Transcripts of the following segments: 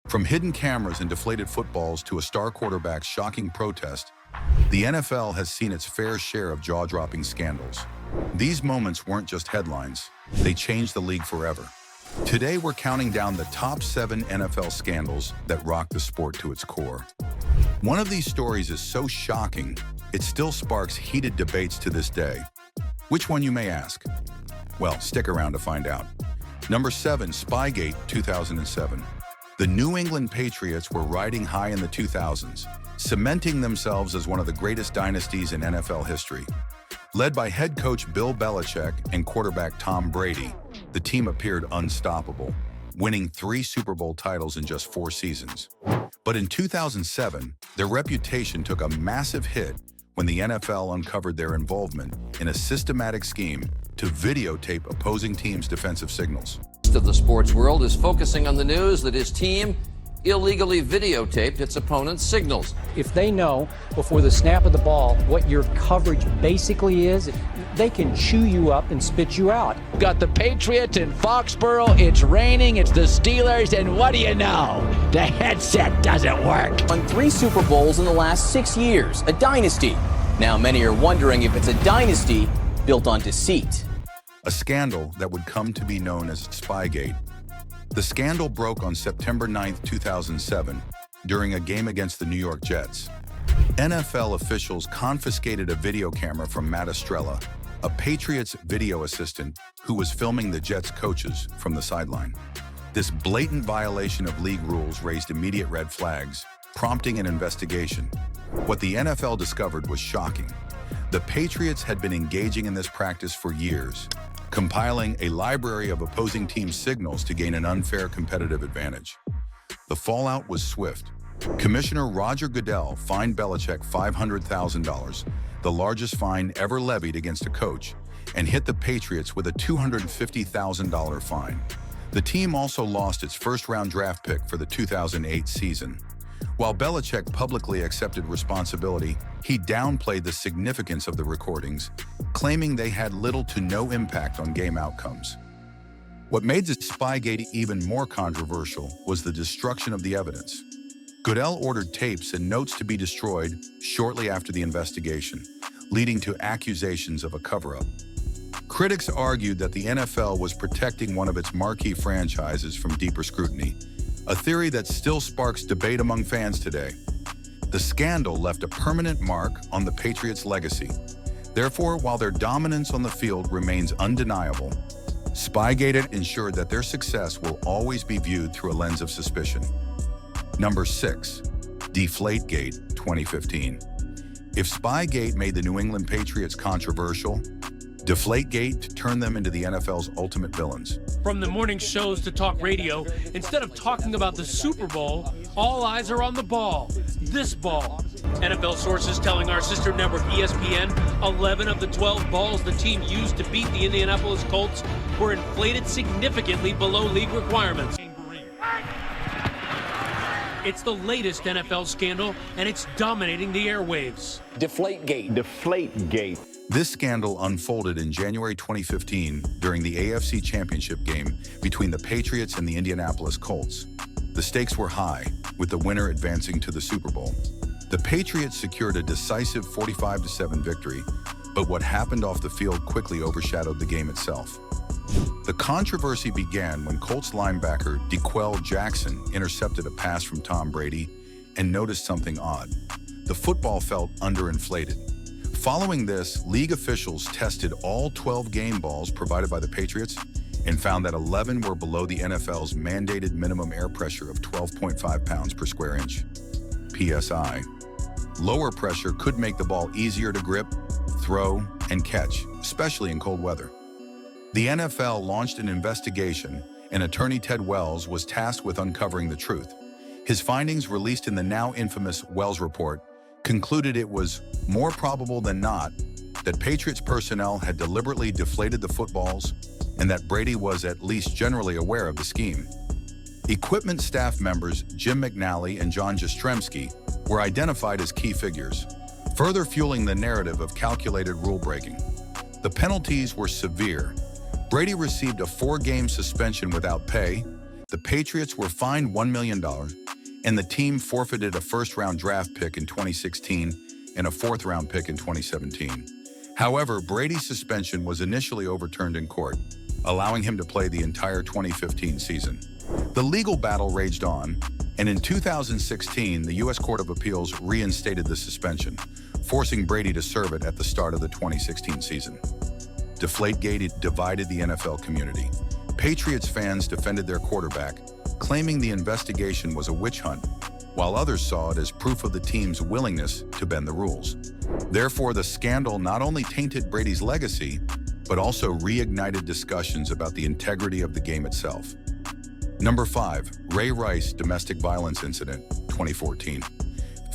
From hidden cameras and deflated footballs to a star quarterback's shocking protest, the NFL has seen its fair share of jaw-dropping scandals. These moments weren't just headlines, they changed the league forever. Today, we're counting down the top 7 NFL scandals that rocked the sport to its core. One of these stories is so shocking, it still sparks heated debates to this day. Which one, you may ask? Well, stick around to find out. Number 7, Spygate 2007. The New England Patriots were riding high in the 2000s, cementing themselves as one of the greatest dynasties in NFL history. Led by head coach Bill Belichick and quarterback Tom Brady, the team appeared unstoppable, winning 3 Super Bowl titles in just 4 seasons. But in 2007, their reputation took a massive hit when the NFL uncovered their involvement in a systematic scheme to videotape opposing teams' defensive signals. Of the sports world is focusing on the news that his team illegally videotaped its opponent's signals. If they know before the snap of the ball what your coverage basically is, they can chew you up and spit you out. Got the Patriots in Foxborough, it's raining, it's the Steelers, and what do you know? The headset doesn't work. Won 3 Super Bowls in the last 6 years, a dynasty. Now many are wondering if it's a dynasty built on deceit. A scandal that would come to be known as Spygate. The scandal broke on September 9, 2007, during a game against the New York Jets. NFL officials confiscated a video camera from Matt Estrella, a Patriots video assistant who was filming the Jets coaches from the sideline. This blatant violation of league rules raised immediate red flags, prompting an investigation. What the NFL discovered was shocking. The Patriots had been engaging in this practice for years, compiling a library of opposing teams' signals to gain an unfair competitive advantage. The fallout was swift. Commissioner Roger Goodell fined Belichick $500,000, the largest fine ever levied against a coach, and hit the Patriots with a $250,000 fine. The team also lost its first-round draft pick for the 2008 season. While Belichick publicly accepted responsibility, he downplayed the significance of the recordings, claiming they had little to no impact on game outcomes. What made the Spygate even more controversial was the destruction of the evidence. Goodell ordered tapes and notes to be destroyed shortly after the investigation, leading to accusations of a cover-up. Critics argued that the NFL was protecting one of its marquee franchises from deeper scrutiny, a theory that still sparks debate among fans today. The scandal left a permanent mark on the Patriots' legacy. Therefore, while their dominance on the field remains undeniable, Spygate ensured that their success will always be viewed through a lens of suspicion. Number 6, Deflategate 2015. If Spygate made the New England Patriots controversial, Deflategate turned them into the NFL's ultimate villains. From the morning shows to talk radio, instead of talking about the Super Bowl, all eyes are on the ball. This ball. NFL sources telling our sister network ESPN 11 of the 12 balls the team used to beat the Indianapolis Colts were inflated significantly below league requirements. It's the latest NFL scandal, and it's dominating the airwaves. Deflategate. Deflategate. This scandal unfolded in January 2015 during the AFC Championship game between the Patriots and the Indianapolis Colts. The stakes were high, with the winner advancing to the Super Bowl. The Patriots secured a decisive 45-7 victory, but what happened off the field quickly overshadowed the game itself. The controversy began when Colts linebacker DeQuell Jackson intercepted a pass from Tom Brady and noticed something odd. The football felt underinflated. Following this, league officials tested all 12 game balls provided by the Patriots and found that 11 were below the NFL's mandated minimum air pressure of 12.5 pounds per square inch, PSI. Lower pressure could make the ball easier to grip, throw, and catch, especially in cold weather. The NFL launched an investigation, and attorney Ted Wells was tasked with uncovering the truth. His findings, released in the now infamous Wells Report, concluded it was more probable than not that Patriots personnel had deliberately deflated the footballs and that Brady was at least generally aware of the scheme. Equipment staff members Jim McNally and John Jastrzemski were identified as key figures, further fueling the narrative of calculated rule-breaking. The penalties were severe. Brady received a 4-game suspension without pay, The Patriots were fined $1 million, and the team forfeited a first-round draft pick in 2016 and a fourth-round pick in 2017. However, Brady's suspension was initially overturned in court, allowing him to play the entire 2015 season. The legal battle raged on, and in 2016, the U.S. Court of Appeals reinstated the suspension, forcing Brady to serve it at the start of the 2016 season. Deflategate divided the NFL community. Patriots fans defended their quarterback, claiming the investigation was a witch hunt, while others saw it as proof of the team's willingness to bend the rules. Therefore, the scandal not only tainted Brady's legacy, but also reignited discussions about the integrity of the game itself. Number 5, Ray Rice domestic violence incident, 2014.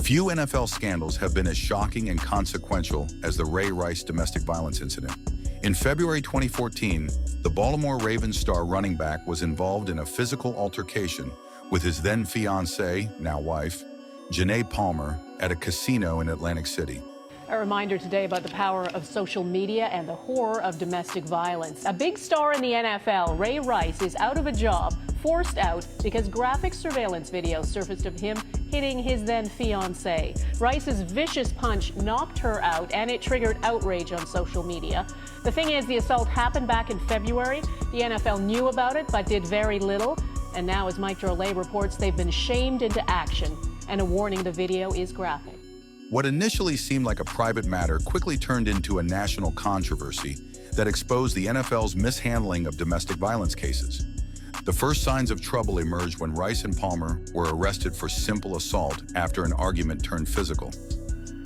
Few NFL scandals have been as shocking and consequential as the Ray Rice domestic violence incident. In February 2014, the Baltimore Ravens star running back was involved in a physical altercation with his then fiancée, now wife, Janae Palmer, at a casino in Atlantic City. A reminder today about the power of social media and the horror of domestic violence. A big star in the NFL, Ray Rice, is out of a job, forced out because graphic surveillance video surfaced of him hitting his then fiancée. Rice's vicious punch knocked her out, and it triggered outrage on social media. The thing is, the assault happened back in February. The NFL knew about it, but did very little. And now, as Mike Drolet reports, they've been shamed into action. And a warning, the video is graphic. What initially seemed like a private matter quickly turned into a national controversy that exposed the NFL's mishandling of domestic violence cases. The first signs of trouble emerged when Rice and Palmer were arrested for simple assault after an argument turned physical.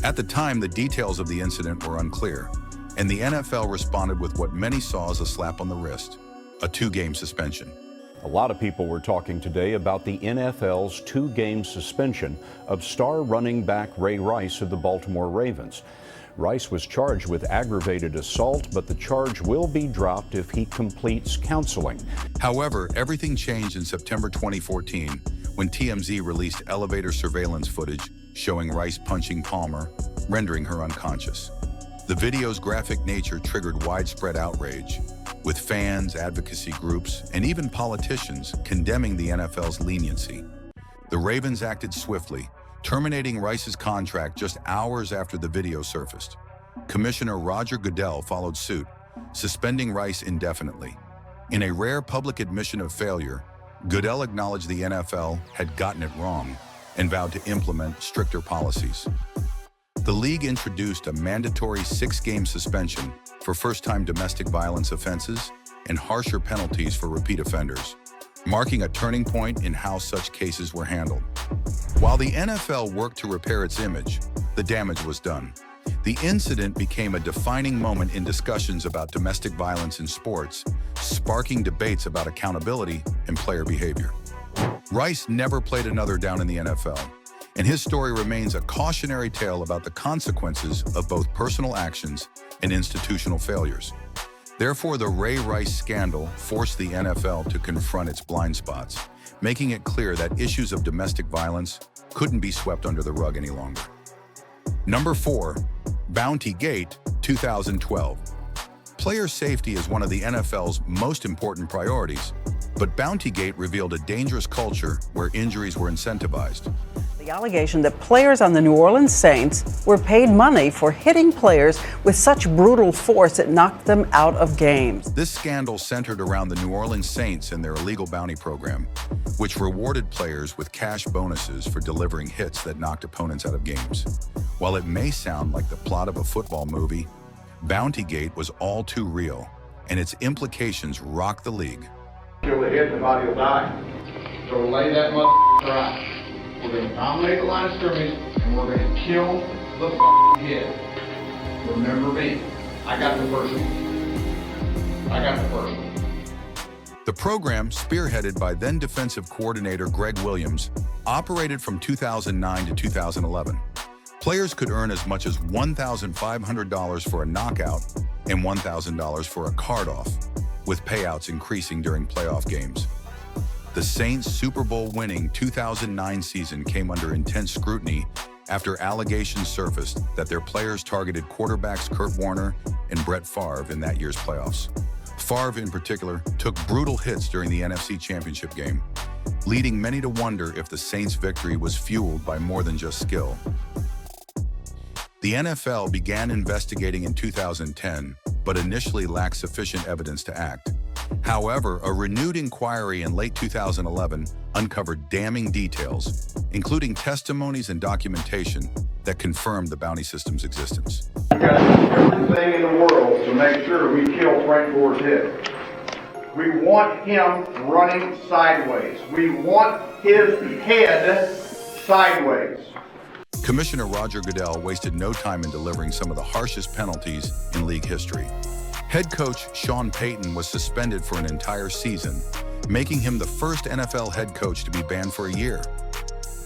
At the time, the details of the incident were unclear, and the NFL responded with what many saw as a slap on the wrist, a 2-game suspension. A lot of people were talking today about the NFL's 2-game suspension of star running back Ray Rice of the Baltimore Ravens. Rice was charged with aggravated assault, but the charge will be dropped if he completes counseling. However, everything changed in September 2014 when TMZ released elevator surveillance footage showing Rice punching Palmer, rendering her unconscious. The video's graphic nature triggered widespread outrage, with fans, advocacy groups, and even politicians condemning the NFL's leniency. The Ravens acted swiftly, terminating Rice's contract just hours after the video surfaced. Commissioner Roger Goodell followed suit, suspending Rice indefinitely. In a rare public admission of failure, Goodell acknowledged the NFL had gotten it wrong and vowed to implement stricter policies. The league introduced a mandatory 6-game suspension for first-time domestic violence offenses and harsher penalties for repeat offenders, marking a turning point in how such cases were handled. While the NFL worked to repair its image, the damage was done. The incident became a defining moment in discussions about domestic violence in sports, sparking debates about accountability and player behavior. Rice never played another down in the NFL, and his story remains a cautionary tale about the consequences of both personal actions and institutional failures. Therefore, the Ray Rice scandal forced the NFL to confront its blind spots, making it clear that issues of domestic violence couldn't be swept under the rug any longer. Number 4, Bounty Gate, 2012. Player safety is one of the NFL's most important priorities, but Bounty Gate revealed a dangerous culture where injuries were incentivized. The allegation that players on the New Orleans Saints were paid money for hitting players with such brutal force it knocked them out of games. This scandal centered around the New Orleans Saints and their illegal bounty program, which rewarded players with cash bonuses for delivering hits that knocked opponents out of games. While it may sound like the plot of a football movie, Bounty Gate was all too real, and its implications rocked the league. Kill the hit, the body will die. So lay that motherfucker out. We're going to dominate the line of scrimmage, and we're going to kill the hit. Remember me. I got the first one. The program, spearheaded by then defensive coordinator Greg Williams, operated from 2009 to 2011. Players could earn as much as $1,500 for a knockout and $1,000 for a card-off, with payouts increasing during playoff games. The Saints' Super Bowl winning 2009 season came under intense scrutiny after allegations surfaced that their players targeted quarterbacks Kurt Warner and Brett Favre in that year's playoffs. Favre, in particular, took brutal hits during the NFC Championship game, leading many to wonder if the Saints' victory was fueled by more than just skill. The NFL began investigating in 2010, but initially lacked sufficient evidence to act. However, a renewed inquiry in late 2011 uncovered damning details, including testimonies and documentation that confirmed the bounty system's existence. We've got to do everything in the world to make sure we kill Frank Gore's head. We want him running sideways. We want his head sideways. Commissioner Roger Goodell wasted no time in delivering some of the harshest penalties in league history. Head coach Sean Payton was suspended for an entire season, making him the first NFL head coach to be banned for a year.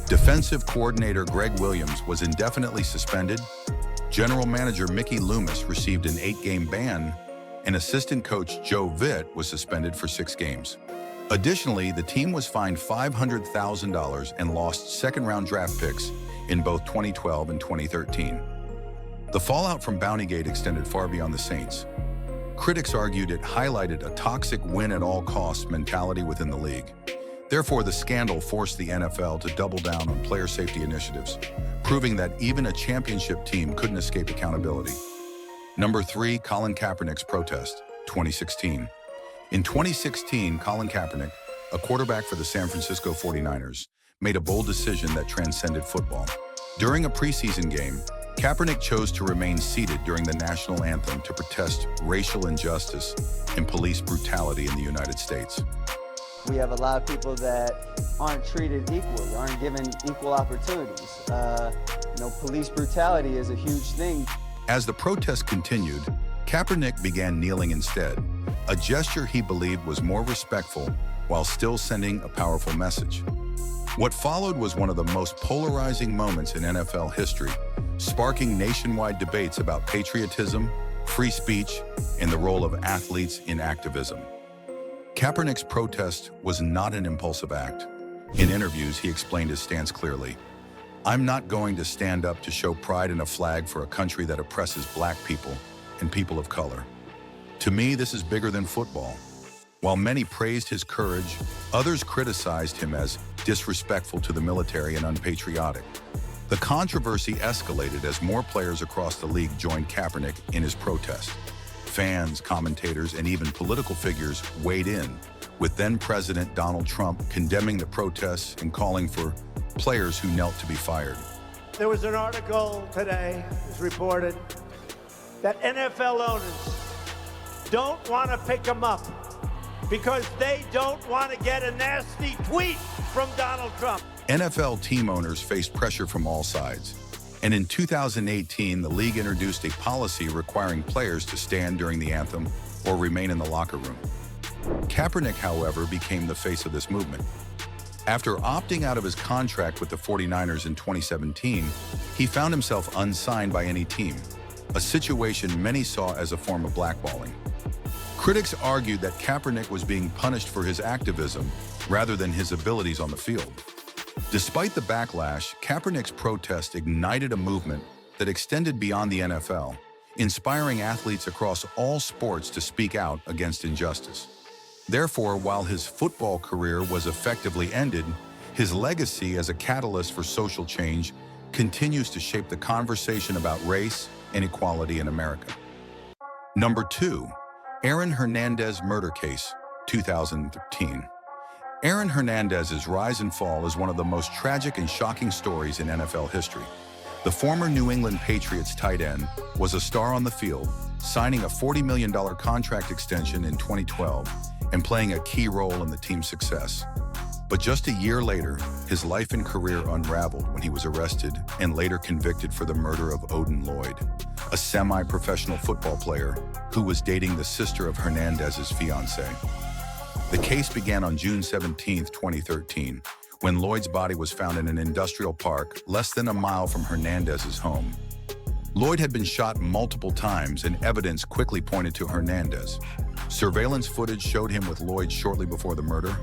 Defensive coordinator Greg Williams was indefinitely suspended. General manager Mickey Loomis received an 8-game ban, and assistant coach Joe Vitt was suspended for 6 games. Additionally, the team was fined $500,000 and lost second-round draft picks in both 2012 and 2013. The fallout from Bountygate extended far beyond the Saints. Critics argued it highlighted a toxic win-at-all-costs mentality within the league. Therefore, the scandal forced the NFL to double down on player safety initiatives, proving that even a championship team couldn't escape accountability. Number 3, Colin Kaepernick's protest, 2016. In 2016, Colin Kaepernick, a quarterback for the San Francisco 49ers, made a bold decision that transcended football. During a preseason game, Kaepernick chose to remain seated during the national anthem to protest racial injustice and police brutality in the United States. We have a lot of people that aren't treated equally, aren't given equal opportunities. Police brutality is a huge thing. As the protest continued, Kaepernick began kneeling instead, a gesture he believed was more respectful while still sending a powerful message. What followed was one of the most polarizing moments in NFL history, sparking nationwide debates about patriotism, free speech, and the role of athletes in activism. Kaepernick's protest was not an impulsive act. In interviews, he explained his stance clearly. "I'm not going to stand up to show pride in a flag for a country that oppresses black people and people of color. To me, this is bigger than football." While many praised his courage, others criticized him as disrespectful to the military and unpatriotic. The controversy escalated as more players across the league joined Kaepernick in his protest. Fans, commentators, and even political figures weighed in, with then-President Donald Trump condemning the protests and calling for players who knelt to be fired. There was an article today, it was reported, that NFL owners don't want to pick him up because they don't want to get a nasty tweet from Donald Trump. NFL team owners faced pressure from all sides. And in 2018, the league introduced a policy requiring players to stand during the anthem or remain in the locker room. Kaepernick, however, became the face of this movement. After opting out of his contract with the 49ers in 2017, he found himself unsigned by any team, a situation many saw as a form of blackballing. Critics argued that Kaepernick was being punished for his activism rather than his abilities on the field. Despite the backlash, Kaepernick's protest ignited a movement that extended beyond the NFL, inspiring athletes across all sports to speak out against injustice. Therefore, while his football career was effectively ended, his legacy as a catalyst for social change continues to shape the conversation about race and equality in America. Number 2, Aaron Hernandez murder case, 2013. Aaron Hernandez's rise and fall is one of the most tragic and shocking stories in NFL history. The former New England Patriots tight end was a star on the field, signing a $40 million contract extension in 2012 and playing a key role in the team's success. But just a year later, his life and career unraveled when he was arrested and later convicted for the murder of Odin Lloyd, a semi-professional football player who was dating the sister of Hernandez's fiancée. The case began on June 17, 2013, when Lloyd's body was found in an industrial park less than a mile from Hernandez's home. Lloyd had been shot multiple times, and evidence quickly pointed to Hernandez. Surveillance footage showed him with Lloyd shortly before the murder,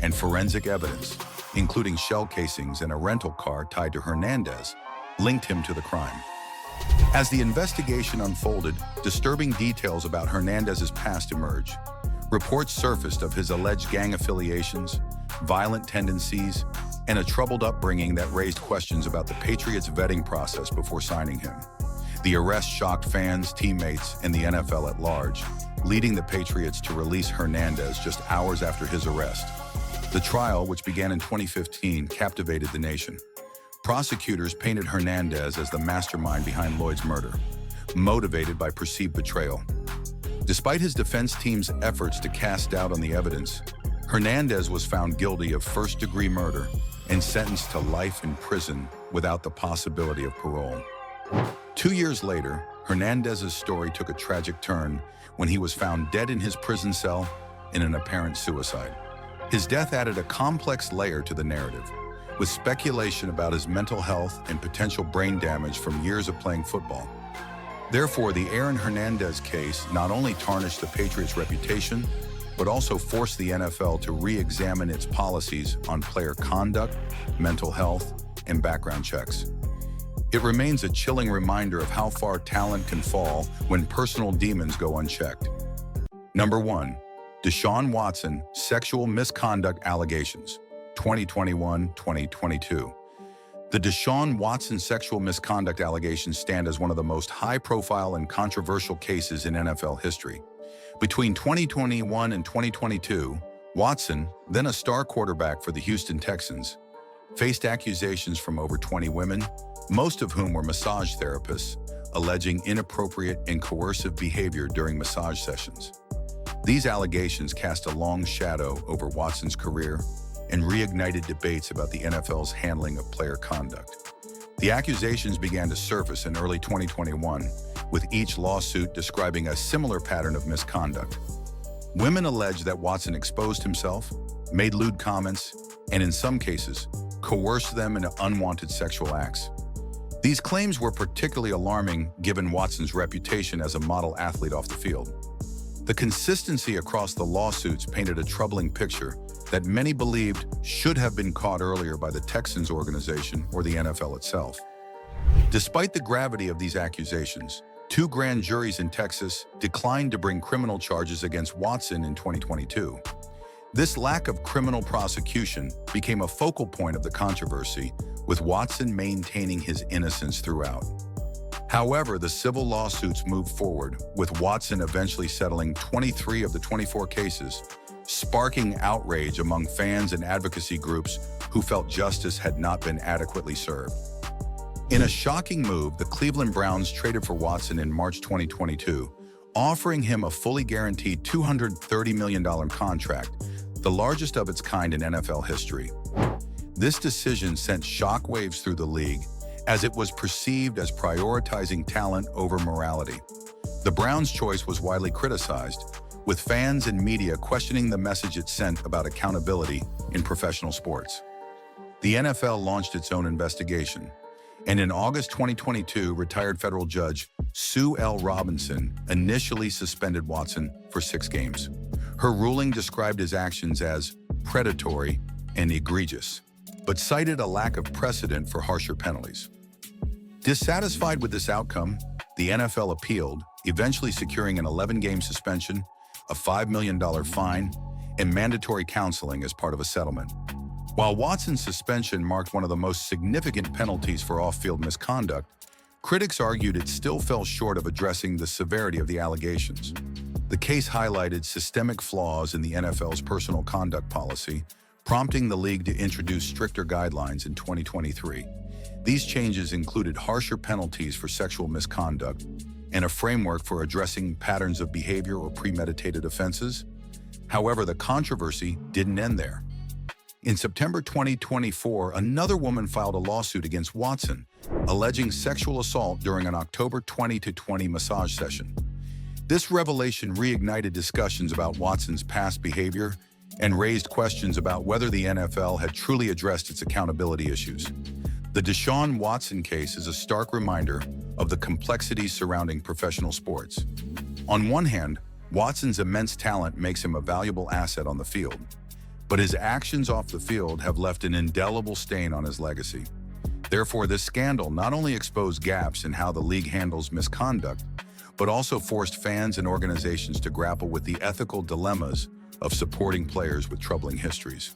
and forensic evidence, including shell casings and a rental car tied to Hernandez, linked him to the crime. As the investigation unfolded, disturbing details about Hernandez's past emerged. Reports surfaced of his alleged gang affiliations, violent tendencies, and a troubled upbringing that raised questions about the Patriots' vetting process before signing him. The arrest shocked fans, teammates, and the NFL at large, leading the Patriots to release Hernandez just hours after his arrest. The trial, which began in 2015, captivated the nation. Prosecutors painted Hernandez as the mastermind behind Lloyd's murder, motivated by perceived betrayal. Despite his defense team's efforts to cast doubt on the evidence, Hernandez was found guilty of first-degree murder and sentenced to life in prison without the possibility of parole. 2 years later, Hernandez's story took a tragic turn when he was found dead in his prison cell in an apparent suicide. His death added a complex layer to the narrative, with speculation about his mental health and potential brain damage from years of playing football. Therefore, the Aaron Hernandez case not only tarnished the Patriots' reputation, but also forced the NFL to re-examine its policies on player conduct, mental health, and background checks. It remains a chilling reminder of how far talent can fall when personal demons go unchecked. Number 1. Deshaun Watson sexual misconduct allegations, 2021-2022. The Deshaun Watson sexual misconduct allegations stand as one of the most high-profile and controversial cases in NFL history. Between 2021 and 2022, Watson, then a star quarterback for the Houston Texans, faced accusations from over 20 women, most of whom were massage therapists, alleging inappropriate and coercive behavior during massage sessions. These allegations cast a long shadow over Watson's career and reignited debates about the NFL's handling of player conduct. The accusations began to surface in early 2021, with each lawsuit describing a similar pattern of misconduct. Women alleged that Watson exposed himself, made lewd comments, and in some cases, coerced them into unwanted sexual acts. These claims were particularly alarming given Watson's reputation as a model athlete off the field. The consistency across the lawsuits painted a troubling picture that many believed should have been caught earlier by the Texans organization or the NFL itself. Despite the gravity of these accusations, 2 grand juries in Texas declined to bring criminal charges against Watson in 2022. This lack of criminal prosecution became a focal point of the controversy, with Watson maintaining his innocence throughout. However, the civil lawsuits moved forward, with Watson eventually settling 23 of the 24 cases, sparking outrage among fans and advocacy groups who felt justice had not been adequately served. In a shocking move, the Cleveland Browns traded for Watson in March 2022, offering him a fully guaranteed $230 million contract, the largest of its kind in NFL history. This decision sent shockwaves through the league, as it was perceived as prioritizing talent over morality. The Browns' choice was widely criticized, with fans and media questioning the message it sent about accountability in professional sports. The NFL launched its own investigation, and in August 2022, retired federal judge Sue L. Robinson initially suspended Watson for 6 games. Her ruling described his actions as predatory and egregious, but cited a lack of precedent for harsher penalties. Dissatisfied with this outcome, the NFL appealed, eventually securing an 11-game suspension, a $5 million fine, and mandatory counseling as part of a settlement. While Watson's suspension marked one of the most significant penalties for off-field misconduct, critics argued it still fell short of addressing the severity of the allegations. The case highlighted systemic flaws in the NFL's personal conduct policy, prompting the league to introduce stricter guidelines in 2023. These changes included harsher penalties for sexual misconduct and a framework for addressing patterns of behavior or premeditated offenses. However, the controversy didn't end there. In September 2024, another woman filed a lawsuit against Watson, alleging sexual assault during an October 2020 massage session. This revelation reignited discussions about Watson's past behavior and raised questions about whether the NFL had truly addressed its accountability issues. The Deshaun Watson case is a stark reminder of the complexities surrounding professional sports. On one hand, Watson's immense talent makes him a valuable asset on the field, but his actions off the field have left an indelible stain on his legacy. Therefore, this scandal not only exposed gaps in how the league handles misconduct, but also forced fans and organizations to grapple with the ethical dilemmas of supporting players with troubling histories.